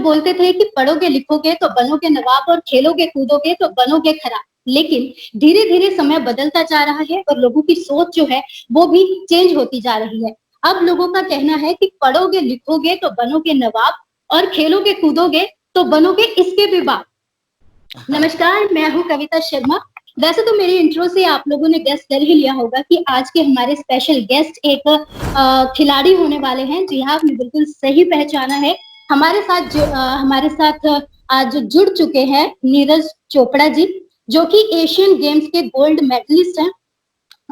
बोलते थे कि पढ़ोगे लिखोगे तो बनोगे नवाब और खेलोगे कूदोगे तो बनोगे खराब। लेकिन धीरे-धीरे समय बदलता जा रहा है और लोगों की सोच जो है वो भी चेंज होती जा रही है। अब लोगों का कहना है कि पढ़ोगे लिखोगे तो बनोगे नवाब और खेलोगे कूदोगे तो बनोगे इसके भी बाप। नमस्कार, मैं हूँ कविता शर्मा। वैसे तो मेरी इंट्रो से आप लोगों ने गेस कर ही लिया होगा कि आज के हमारे स्पेशल गेस्ट एक खिलाड़ी होने वाले हैं। जी हाँ, आपने बिल्कुल सही पहचाना है। हमारे साथ आज जुड़ चुके हैं नीरज चोपड़ा जी, जो कि एशियन गेम्स के गोल्ड मेडलिस्ट हैं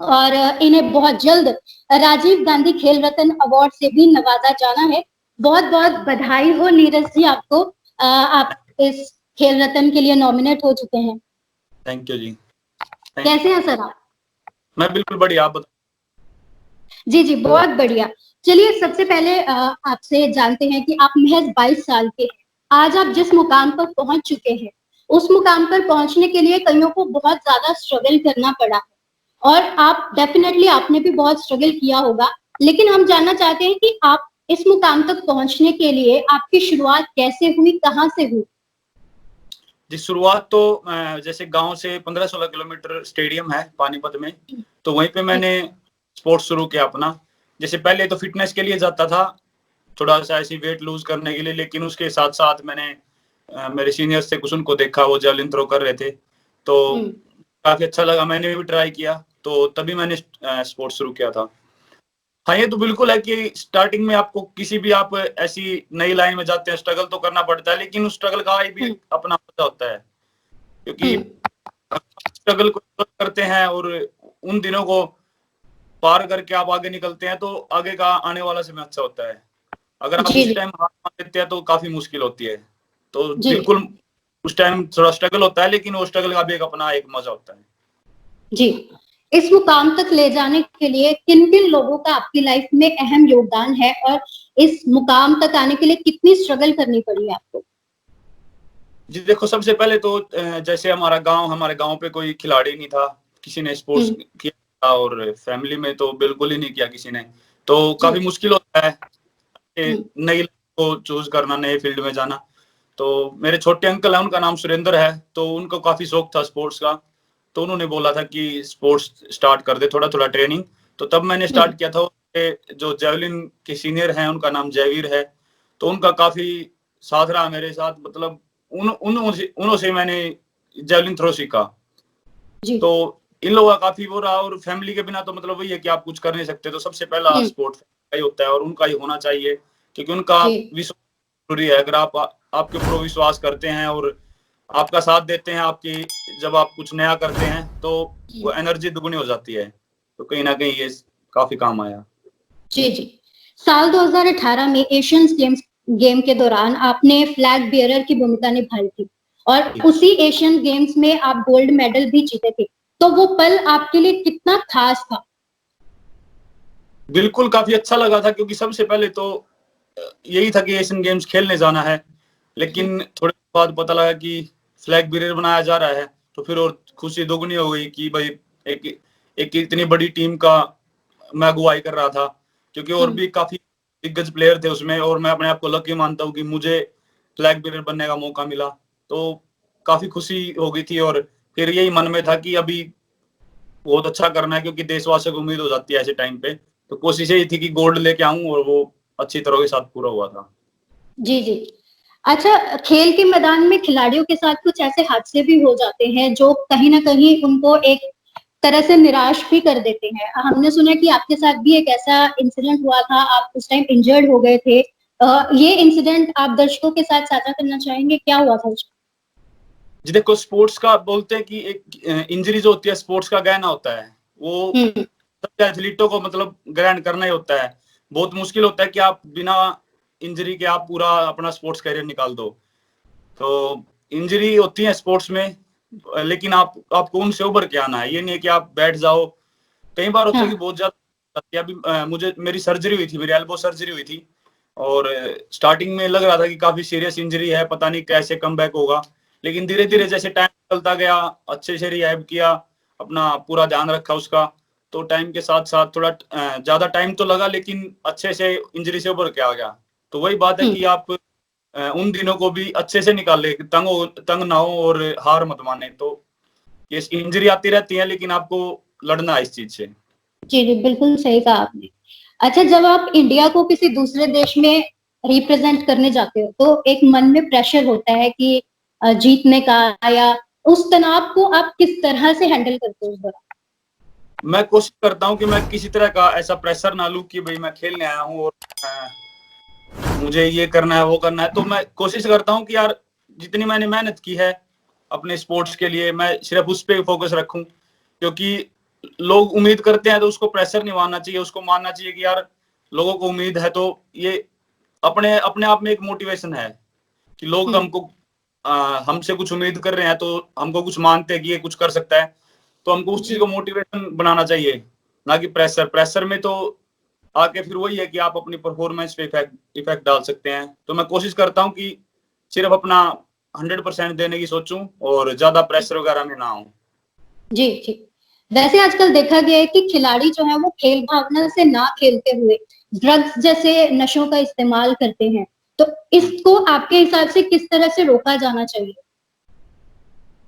और इन्हें बहुत जल्द राजीव गांधी खेल रत्न अवार्ड से भी नवाजा जाना है। बहुत-बहुत बधाई हो नीरज जी आपको। आप इस खेल रत्न के लिए नॉमिनेट हो चुके हैं। थैंक यू जी। कैसे हैं सर आप? मैं बिल्कुल बढ़िया, आप बताओ। जी, बहुत बढ़िया। चलिए सबसे पहले आपसे जानते हैं कि आप महज 22 साल के हैं। आज आप जिस मुकाम पर पहुंच चुके हैं, उस मुकाम पर पहुंचने के लिए कईयों को बहुत ज्यादा स्ट्रगल करना पड़ा है और आप डेफिनेटली आपने भी बहुत स्ट्रगल किया होगा। लेकिन हम जानना चाहते हैं कि आप इस मुकाम तक पहुंचने के लिए आपकी शुरुआत कैसे हुई, कहाँ से हुई? जी, शुरुआत तो जैसे गांव से 15-16 किलोमीटर स्टेडियम है पानीपत में, तो वहीं पे मैंने स्पोर्ट्स शुरू किया अपना। जैसे पहले तो फिटनेस के लिए जाता था, थोड़ा सा ऐसी वेट लूज करने के लिए, लेकिन उसके साथ साथ मैंने मेरे सीनियर्स थे कुछ, उनको देखा वो जेवलिन थ्रो कर रहे थे, तो काफी अच्छा लगा, मैंने भी ट्राई किया, तो तभी मैंने स्पोर्ट्स शुरू किया था। हाँ, ये तो बिल्कुल है कि स्टार्टिंग में आपको किसी भी आप ऐसी नई लाइन में जाते हैं, स्ट्रगल तो करना पड़ता है, लेकिन उस स्ट्रगल का भी अपना मजा होता है, क्योंकि स्ट्रगल को करते हैं और उन दिनों को पार करके आप आगे निकलते हैं, तो आगे का आने वाला समय अच्छा होता है। अगर आप उस टाइम हार मान लेते हैं तो काफी मुश्किल होती है। तो बिल्कुल उस टाइम थोड़ा स्ट्रगल होता है, लेकिन वो स्ट्रगल का भी एक अपना एक मजा होता है। जी, इस मुकाम तक ले जाने के लिए किन-किन लोगों का आपकी लाइफ में अहम योगदान है और इस मुकाम तक आने के लिए कितनी स्ट्रगल करनी पड़ी आपको? जी देखो, सबसे पहले तो जैसे हमारे गांव पे कोई खिलाड़ी नहीं था, किसी ने स्पोर्ट्स किया था, और फैमिली में तो बिल्कुल ही नहीं किया किसी ने, तो काफी मुश्किल होता है नई को चूज करना, नए फील्ड में जाना। तो मेरे छोटे अंकल हैं, उनका नाम सुरेंद्र है, तो उनको काफी शौक था स्पोर्ट्स का, तो उन्होंने बोला था कि स्पोर्ट्स स्टार्ट कर दे, थोड़ा थोड़ा ट्रेनिंग। तो तब मैंने स्टार्ट किया था। जो जेवलिन के सीनियर हैं उनका नाम जयवीर है, तो उनका काफी साथ रहा मेरे साथ, मतलब उन्हों से मैंने जेवलिन थ्रो सीखा। तो इन लोगों का काफी वो रहा, और फैमिली के बिना तो मतलब वही है कि आप कुछ कर नहीं सकते, तो सबसे पहला स्पोर्ट का ही होता है और उनका ही होना चाहिए, क्योंकि उनका विश्वास जरूरी है। अगर आपके ऊपर विश्वास करते हैं और आपका साथ देते हैं, जब आप कुछ नया करते हैं तो वो एनर्जी दुगनी हो जाती है, तो कहीं ना कहीं ये काफी काम आया। जी जी। साल 2018 में एशियन गेम के दौरान आपने फ्लैग बियरर की भूमिका निभाई थी और उसी एशियन गेम्स में आप गोल्ड मेडल भी जीते थे, तो वो पल आपके लिए कितना खास था? बिल्कुल काफी अच्छा लगा था, क्योंकि सबसे पहले तो यही था कि एशियन गेम्स खेलने जाना है, लेकिन थोड़े बाद पता लगा कि फ्लैग बियरर बनाया जा रहा है, तो फिर और खुशी दोगुनी हो गई कि भाई एक इतनी बड़ी टीम का मैं अगुवाई कर रहा था, क्योंकि और भी काफी दिग्गज प्लेयर थे उसमें, और मैं अपने आप को लकी मानता हूँ कि मुझे फ्लैग बियरर बनने का मौका मिला, तो काफी खुशी हो गई थी। और फिर यही मन में था कि अभी बहुत अच्छा करना है, क्योंकि देशवासियों को उम्मीद हो जाती है ऐसे टाइम पे, तो कोशिश यही थी कि गोल्ड लेके आऊं, और वो अच्छी तरह के साथ पूरा हुआ था। जी जी। अच्छा, खेल के मैदान में खिलाड़ियों के साथ कुछ ऐसे हादसे भी हो जाते हैं जो कहीं ना कहीं उनको एक तरह से निराश भी कर देते हैं। हमने सुना कि आपके साथ भी एक ऐसा इंसिडेंट हुआ था, आप उस टाइम इंजर्ड हो गए थे। ये इंसिडेंट आप दर्शकों के साथ साझा करना चाहेंगे, क्या हुआ था? जी देखो, स्पोर्ट्स का बोलते हैं कि एक इंजरी जो होती है स्पोर्ट्स का गहना होता है, वो सब एथलीटों को मतलब ग्रहण करना ही होता है। बहुत मुश्किल होता है कि आप बिना इंजरी के आप पूरा अपना स्पोर्ट्स करियर निकाल दो। तो इंजरी होती है स्पोर्ट्स में, लेकिन आपको उनसे उभर के आना है, ये नहीं है कि आप बैठ जाओ। कई बार होता है कि बहुत ज्यादा, अभी मेरी सर्जरी हुई थी, मेरी एल्बो सर्जरी हुई थी, और स्टार्टिंग में लग रहा था कि काफी सीरियस इंजरी है, पता नहीं कैसे कमबैक होगा, लेकिन धीरे धीरे जैसे टाइम चलता गया, अच्छे से रिहैब किया, अपना पूरा ध्यान रखा उसका, तो टाइम के साथ साथ थोड़ा ज्यादा टाइम तो लगा, लेकिन अच्छे से इंजरी से उभर के आ गया। तो वही बात है कि आप उन दिनों को भी अच्छे से निकाले, तंग ना हो और हार मत माने। तो ये इंजरी आती रहती है, लेकिन आपको लड़ना है इस चीज से। जी जी, बिल्कुल सही कहा आपने। अच्छा, जब आप इंडिया को किसी दूसरे देश में रिप्रेजेंट करने जाते हो तो एक मन में प्रेशर होता है कि जीतने का, या उस तनाव को आप किस तरह से हैंडल करते हो उस दौरान? मैं कोशिश करता हूँ कि मैं किसी तरह का ऐसा प्रेशर ना लूं कि भाई मैं खेलने आया हूँ और मुझे ये करना है वो करना है। तो मैं कोशिश करता हूँ कि यार जितनी मैंने मेहनत की है अपने स्पोर्ट्स के लिए, मैं सिर्फ उस पर फोकस रखूं। क्योंकि लोग उम्मीद करते हैं तो उसको प्रेशर नहीं मानना चाहिए, उसको मानना चाहिए कि यार लोगों को उम्मीद है, तो ये अपने अपने आप में एक मोटिवेशन है कि लोग हमको हमसे कुछ उम्मीद कर रहे हैं, तो हमको कुछ मानते हैं कि ये कुछ कर सकता है। तो हमको उस चीज को मोटिवेशन बनाना चाहिए, ना कि प्रेशर। प्रेशर में तो आके फिर वही है कि आप अपनी परफॉर्मेंस पे इफेक्ट डाल सकते हैं। तो मैं कोशिश करता हूँ कि सिर्फ अपना 100% देने की सोचूं और ज्यादा प्रेशर वगैरह में ना आऊं। जी जी। वैसे आजकल देखा गया है कि खिलाड़ी जो है वो खेल भावना से ना खेलते हुए ड्रग्स जैसे नशों का इस्तेमाल करते हैं, तो इसको आपके हिसाब से किस तरह से रोका जाना चाहिए?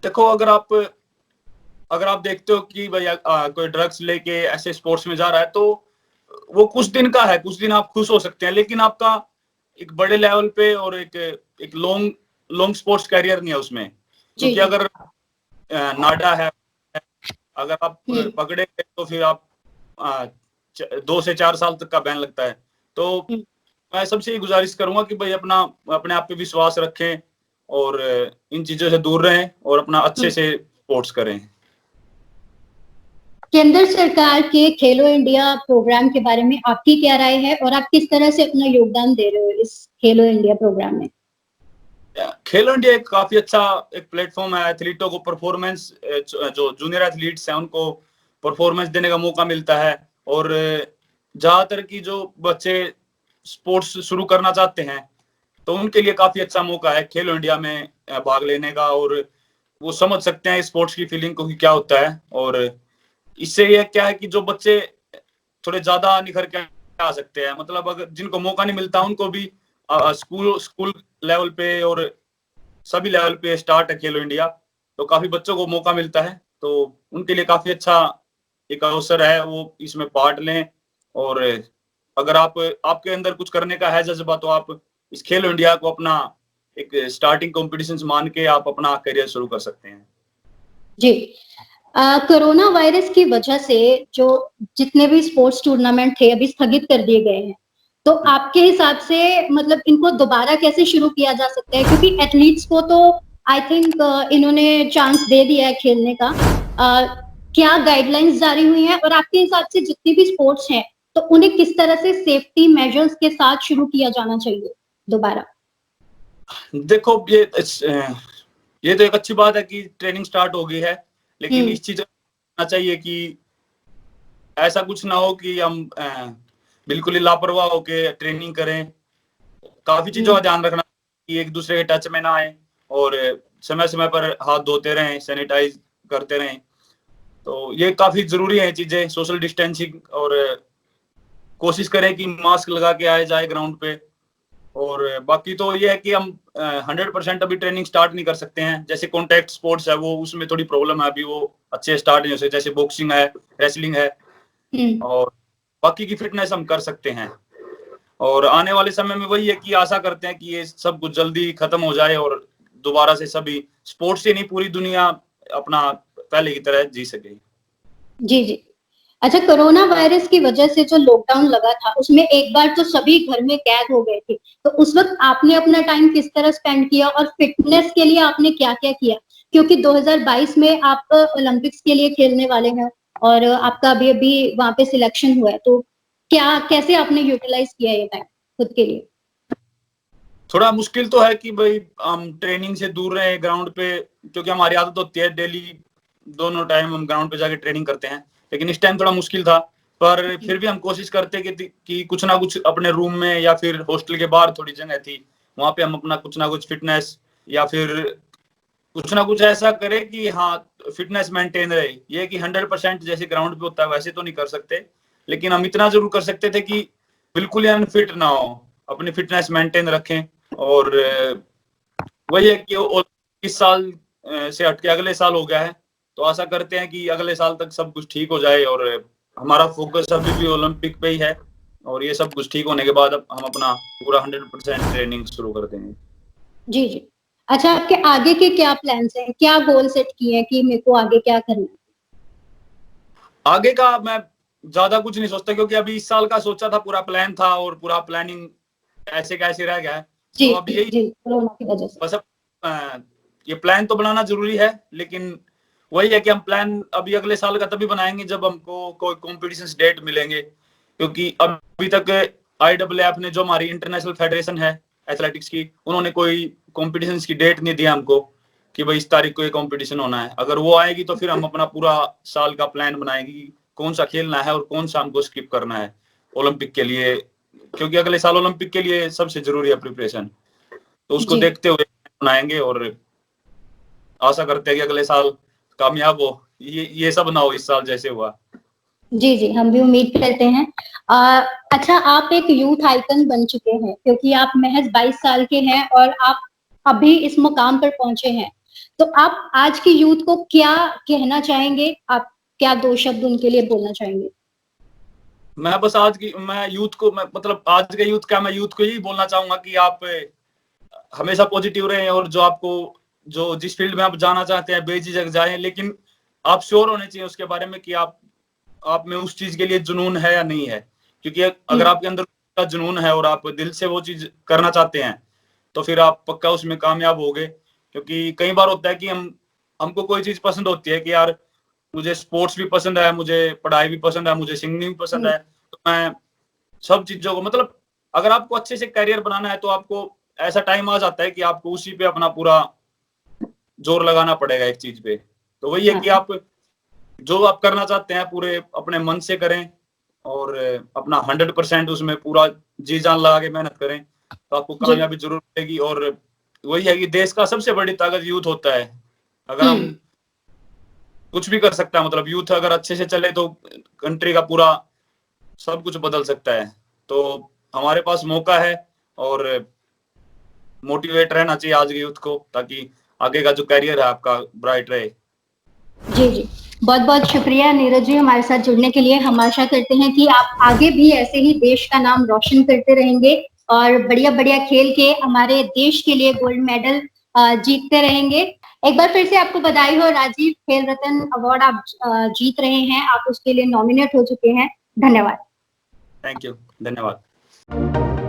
देखो, अगर आप देखते हो कि भैया कोई ड्रग्स लेके ऐसे स्पोर्ट्स में जा रहा है, तो वो कुछ दिन का है, कुछ दिन आप खुश हो सकते हैं, लेकिन आपका एक बड़े लेवल पे और एक लॉन्ग लॉन्ग स्पोर्ट्स कैरियर नहीं है उसमें। जी क्योंकि जी। अगर नाडा है, अगर आप पकड़े गए तो फिर आप 2 से 4 साल तक का बैन लगता है। तो मैं सबसे ये गुजारिश करूंगा कि भाई अपने आप पे विश्वास रखें और इन चीजों से दूर रहें और अपना अच्छे से स्पोर्ट्स करें। केंद्र सरकार के खेलो इंडिया प्रोग्राम के बारे में आपकी क्या राय है, और आप किस तरह से अपना योगदान दे रहे हो इस खेलो इंडिया प्रोग्राम में? खेलो इंडिया एक काफी अच्छा एक प्लेटफॉर्म है। एथलीटों को परफॉर्मेंस, जो जूनियर एथलीट्स हैं उनको परफॉर्मेंस देने का मौका मिलता है। और ज्यादातर की जो बच्चे स्पोर्ट्स शुरू करना चाहते हैं तो उनके लिए काफी अच्छा मौका है खेलो इंडिया में भाग लेने का। और वो समझ सकते हैं स्पोर्ट्स की फीलिंग को कि क्या होता है। और इससे ये क्या है कि जो बच्चे थोड़े ज्यादा निखर के आ सकते हैं, मतलब अगर जिनको मौका नहीं मिलता उनको भी स्कूल लेवल पे और सभी लेवल पे स्टार्ट है खेलो इंडिया, तो काफी बच्चों को मौका मिलता है। तो उनके लिए काफी अच्छा एक अवसर है, वो इसमें पार्ट लें। और अगर आपके अंदर कुछ करने का है जज्बा, तो आप इस खेलो इंडिया को अपना एक स्टार्टिंग कॉम्पिटिशन मान के आप अपना करियर शुरू कर सकते हैं। जी। कोरोना वायरस की वजह से जो जितने भी स्पोर्ट्स टूर्नामेंट थे अभी स्थगित कर दिए गए हैं, तो आपके हिसाब से मतलब इनको दोबारा कैसे शुरू किया जा सकता है? क्योंकि एथलीट्स को तो आई थिंक इन्होंने चांस दे दिया है खेलने का। क्या गाइडलाइंस जारी हुई हैं, और आपके हिसाब से जितनी भी स्पोर्ट्स हैं तो उन्हें किस तरह से सेफ्टी मेजर्स के साथ शुरू किया जाना चाहिए दोबारा? देखो, ये तो एक अच्छी बात है कि ट्रेनिंग स्टार्ट हो गई है, लेकिन इस चीज का चाहिए कि ऐसा कुछ ना हो कि हम बिल्कुल ही लापरवाह होके ट्रेनिंग करें। काफी चीजों का ध्यान रखना कि एक दूसरे के टच में ना आए और समय समय पर हाथ धोते रहें, सैनिटाइज करते रहें। तो ये काफी जरूरी है चीजें, सोशल डिस्टेंसिंग। और कोशिश करें कि मास्क लगा के आए जाए ग्राउंड पे। और बाकी तो ये है कि हम 100% अभी ट्रेनिंग स्टार्ट नहीं कर सकते हैं। जैसे कॉन्टैक्ट स्पोर्ट्स है वो, उसमें थोड़ी प्रॉब्लम है अभी, वो अच्छे स्टार्ट नहीं हो सकते, जैसे बॉक्सिंग है, रेसलिंग है। और बाकी की फिटनेस हम कर सकते हैं। और आने वाले समय में वही है कि आशा करते हैं कि ये सब कुछ जल्दी खत्म हो जाए और दोबारा से सभी स्पोर्ट्स से नहीं पूरी दुनिया अपना पहले की तरह जी सके। जी जी। अच्छा, कोरोना वायरस की वजह से जो लॉकडाउन लगा था उसमें एक बार तो सभी घर में कैद हो गए थे, तो उस वक्त आपने अपना टाइम किस तरह स्पेंड किया, और फिटनेस के लिए आपने क्या क्या किया? क्योंकि 2022 में आप ओलंपिक्स के लिए खेलने वाले हैं और आपका अभी अभी वहां पे सिलेक्शन हुआ है, तो क्या कैसे आपने यूटिलाइज किया ये टाइम खुद के लिए? थोड़ा मुश्किल तो है कि भाई हम ट्रेनिंग से दूर रहे ग्राउंड पे, क्योंकि हमारी आदत होती है डेली दोनों टाइम हम ग्राउंड पे जाके ट्रेनिंग करते हैं। लेकिन इस टाइम थोड़ा मुश्किल था, पर फिर भी हम कोशिश करते कि कुछ ना कुछ अपने रूम में या फिर हॉस्टल के बाहर थोड़ी जगह थी, वहां पे हम अपना कुछ ना कुछ फिटनेस या फिर कुछ ना कुछ ऐसा करे कि हाँ फिटनेस मेंटेन रहे। ये कि 100% जैसे ग्राउंड पे होता है वैसे तो नहीं कर सकते, लेकिन हम इतना जरूर कर सकते थे कि बिल्कुल ही अनफिट ना हो, अपनी फिटनेस मेंटेन रखें। और वही है कि इस साल से हटके अगले साल हो गया है, तो आशा करते हैं कि अगले साल तक सब कुछ ठीक हो जाए और हमारा फोकस अभी भी ओलंपिक पे ही है और ये सब कुछ ठीक होने के बाद अब हम अपना पूरा 100% ट्रेनिंग शुरू कर देंगे। जी जी। अच्छा, आपके आगे के क्या प्लान्स हैं, क्या गोल सेट किए हैं कि मेरे को आगे क्या करना है? आगे का मैं ज्यादा कुछ नहीं सोचता क्योंकि अभी इस साल का सोचा था, पूरा प्लान था और पूरा प्लानिंग ऐसे कैसे रह गया है। जी तो अब यही जी, कोरोना की वजह से। बस अब ये प्लान तो बनाना जरूरी है, लेकिन वही है कि हम प्लान अभी अगले साल का तभी बनाएंगे जब हमको कोई कॉम्पिटिशन डेट मिलेंगे, क्योंकि अभी तक IAAF ने, जो हमारी इंटरनेशनल फेडरेशन है एथलेटिक्स की, उन्होंने कोई कॉम्पिटिशन की डेट नहीं दिया हमको कि भाई इस तारीख को ये कॉम्पिटिशन होना है। अगर वो आएगी तो फिर हम अपना पूरा साल का प्लान बनाएंगे कि कौन सा खेलना है और कौन सा हमको स्किप करना है ओलंपिक के लिए, क्योंकि अगले साल ओलंपिक के लिए सबसे जरूरी है प्रिपरेशन। तो उसको जी देखते हुए बनाएंगे और आशा करते हैं कि अगले साल कामयाब हो, ये सब ना हो इस साल जैसे हुआ। जी जी, हम भी उम्मीद करते हैं। अच्छा, आप एक यूथ आइकन बन चुके हैं क्योंकि आप महज 22 साल के हैं और आप अभी इस मुकाम पर पहुंचे हैं। तो आप आज की यूथ को क्या कहना चाहेंगे? आप क्या 2 शब्द उनके लिए बोलना चाहेंगे? मैं बस मैं यूथ को, मैं मतलब आज के यूथ क्या, मैं यूथ को यही बोलना चाहूंगा कि आप हमेशा पॉजिटिव रहें और जो जिस फील्ड में आप जाना चाहते हैं बेझिझक जाएं, लेकिन आप श्योर होने चाहिए उसके बारे में कि आप में उस चीज के लिए जुनून है या नहीं है। क्योंकि अगर आपके अंदर का जुनून है और आप दिल से वो चीज करना चाहते हैं तो फिर आप पक्का उसमें कामयाब होगे। क्योंकि कई बार होता है कि हमको कोई चीज पसंद होती है कि यार मुझे स्पोर्ट्स भी पसंद है, मुझे पढ़ाई भी पसंद है, मुझे सिंगिंग भी पसंद है, तो मैं सब चीजों को, मतलब अगर आपको अच्छे से करियर बनाना है तो आपको ऐसा टाइम आ जाता है कि आपको उसी पे अपना पूरा जोर लगाना पड़ेगा एक चीज पे। तो वही है हाँ, कि आप जो आप करना चाहते हैं पूरे अपने मन से करें और अपना 100% उसमें पूरा जी जान लगा के मेहनत करें, तो आपको जी। कामयाबी जरूर मिलेगी। और वही है कि देश का सबसे बड़ी ताकत यूथ होता है। अगर हम कुछ भी कर सकता है, मतलब यूथ अगर अच्छे से चले तो कंट्री का पूरा सब कुछ बदल सकता है। तो हमारे पास मौका है और मोटिवेट रहना चाहिए आज के यूथ को, ताकि आगे का जो करियर है आपका ब्राइट रहे। जी, जी। बहुत-बहुत शुक्रिया नीरज जी हमारे साथ जुड़ने के लिए। हम आशा करते हैं कि आप आगे भी ऐसे ही देश का नाम रोशन करते रहेंगे और बढ़िया-बढ़िया खेल के हमारे देश के लिए गोल्ड मेडल जीतते रहेंगे। एक बार फिर से आपको बधाई हो, राजीव खेल रत्न अवार्ड आप जीत रहे हैं, आप उसके लिए नॉमिनेट हो चुके हैं। धन्यवाद। थैंक यू, धन्यवाद।